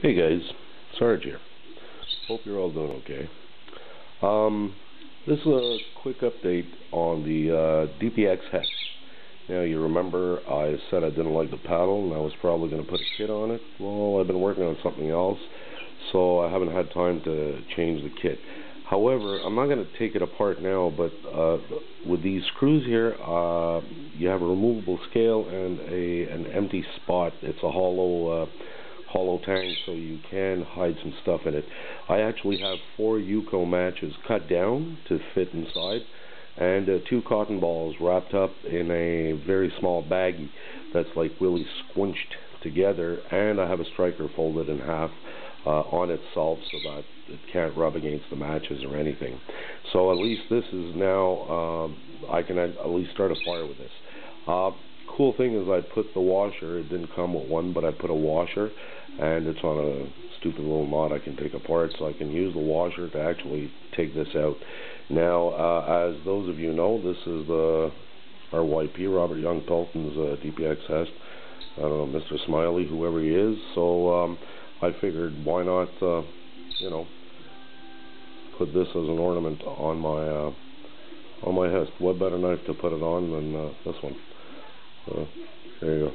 Hey guys, Sarge here. Hope you're all doing okay. This is a quick update on the DPX H.E.S.T. Now you remember I said I didn't like the paddle and I was probably going to put a kit on it. Well, I've been working on something else, so I haven't had time to change the kit. However, I'm not going to take it apart now, but with these screws here, you have a removable scale and an empty spot. It's a hollow tank, so you can hide some stuff in it. I actually have 4 Yuko matches cut down to fit inside, and 2 cotton balls wrapped up in a very small baggie that's like really squinched together, and I have a striker folded in half on itself so that it can't rub against the matches or anything. So at least this is now, I can at least start a fire with this. Cool thing is I put the washer, it didn't come with one, but I put a washer, and it's on a stupid little knot I can take apart, so I can use the washer to actually take this out. Now, as those of you know, this is the RYP, Robert Young Pelton's DPX H.E.S.T. I don't know, Mr. Smiley, whoever he is, so I figured why not, put this as an ornament on my H.E.S.T. What better knife to put it on than this one? There you go.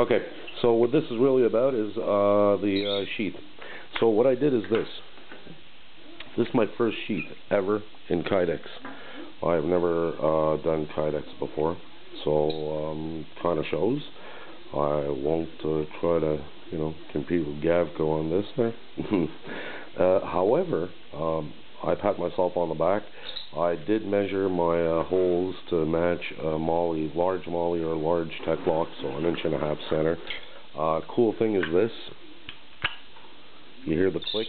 Okay, so what this is really about is the sheath. So what I did is this. This is my first sheath ever in Kydex. I've never done Kydex before, so kind of shows. I won't try to, compete with Gavco on this there. However, I pat myself on the back. I did measure my holes to match large Molly or large tech lock, so 1.5 inch center. Cool thing is this. You hear the click,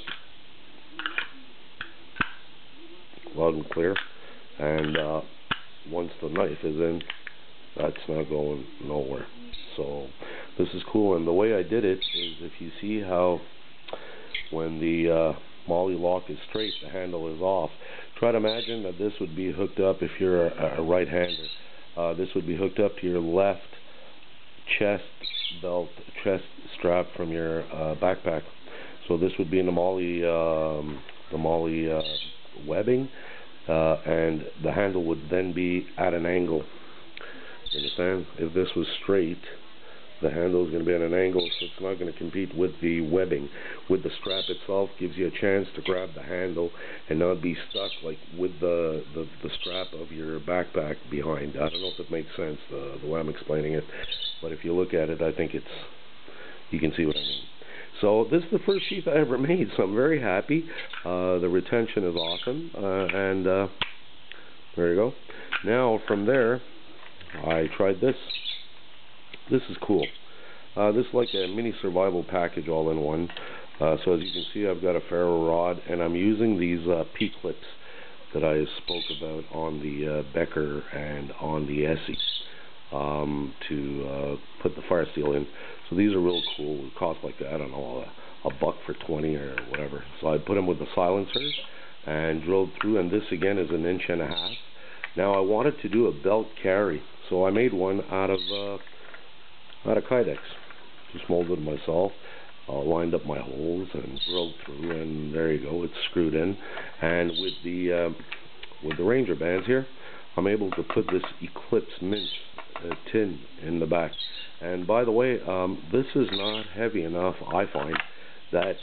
loud and clear. And once the knife is in, that's not going nowhere. So this is cool. And the way I did it is, if you see how when the Molly lock is straight, the handle is off. Try to imagine that this would be hooked up, if you're a right-hander, this would be hooked up to your left chest strap from your backpack. So this would be in the Molly webbing, and the handle would then be at an angle. You understand? If this was straight, the handle is going to be at an angle, so it's not going to compete with the webbing. With the strap itself, gives you a chance to grab the handle and not be stuck like with the strap of your backpack behind. I don't know if it makes sense the way I'm explaining it, but if you look at it, I think you can see what I mean. So this is the first sheath I ever made, so I'm very happy. The retention is awesome, and there you go. Now from there, I tried this. This is cool. This is like a mini survival package all in one. So as you can see, I've got a ferro rod, and I'm using these P-clips that I spoke about on the Becker and on the EDC to put the fire steel in. So these are real cool. It cost like, I don't know, a buck for 20 or whatever. So I put them with the silencers and drilled through, and this again is 1.5 inches. Now I wanted to do a belt carry, so I made one out of Kydex. Just molded it myself, lined up my holes and drilled through, and there you go, it's screwed in. And with the Ranger bands here, I'm able to put this Eclipse Mint tin in the back. And by the way, this is not heavy enough, I find, that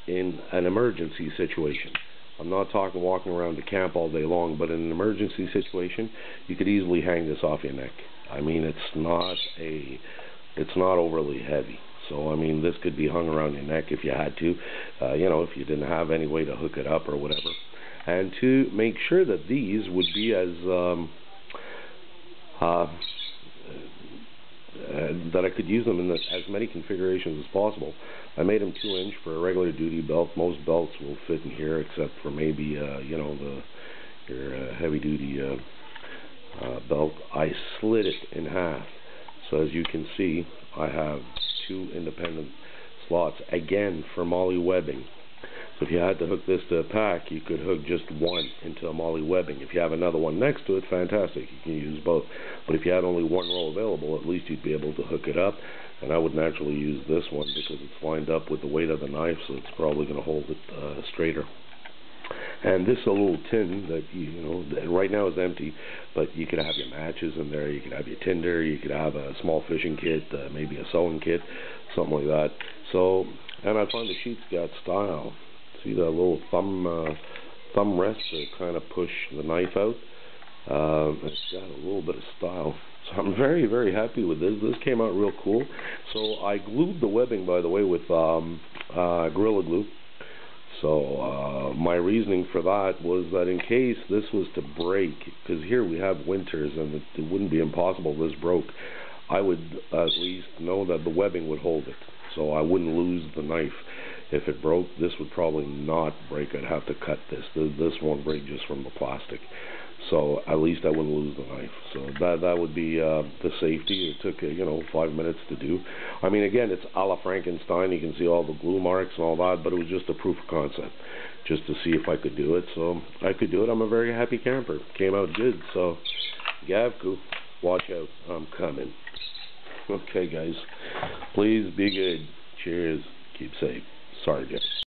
in an emergency situation, I'm not talking walking around the camp all day long, but in an emergency situation, you could easily hang this off your neck. I mean, it's not overly heavy. So, I mean, this could be hung around your neck if you had to, if you didn't have any way to hook it up or whatever. And to make sure that these would be as, that I could use them in as many configurations as possible, I made them 2 inch for a regular duty belt. Most belts will fit in here except for maybe, your heavy duty belt. I slid it in half. So as you can see, I have 2 independent slots, again for Molly webbing. If you had to hook this to a pack, you could hook just one into a molly webbing. If you have another one next to it, fantastic, you can use both. But if you had only one roll available, at least you'd be able to hook it up. And I wouldn't actually use this one because it's lined up with the weight of the knife, so it's probably going to hold it straighter. And this is a little tin that, you know, right now is empty, but you could have your matches in there, you could have your tinder, you could have a small fishing kit, maybe a sewing kit, something like that. So, and I find the Sheath's got style. See that little thumb rest to kind of push the knife out? It's got a little bit of style. So I'm very, very happy with this. This came out real cool. So I glued the webbing, by the way, with Gorilla Glue. So my reasoning for that was that in case this was to break, because here we have winters and it wouldn't be impossible if this broke, I would at least know that the webbing would hold it. So I wouldn't lose the knife. If it broke, this would probably not break. I'd have to cut this. This won't break just from the plastic. So at least I wouldn't lose the knife. So that would be the safety. It took, 5 minutes to do. I mean, again, it's a la Frankenstein. You can see all the glue marks and all that, but it was just a proof of concept, just to see if I could do it. So I could do it. I'm a very happy camper. Came out good. So, Gavku, watch out. I'm coming. Okay, guys. Please be good. Cheers. Keep safe. Sorry, guys.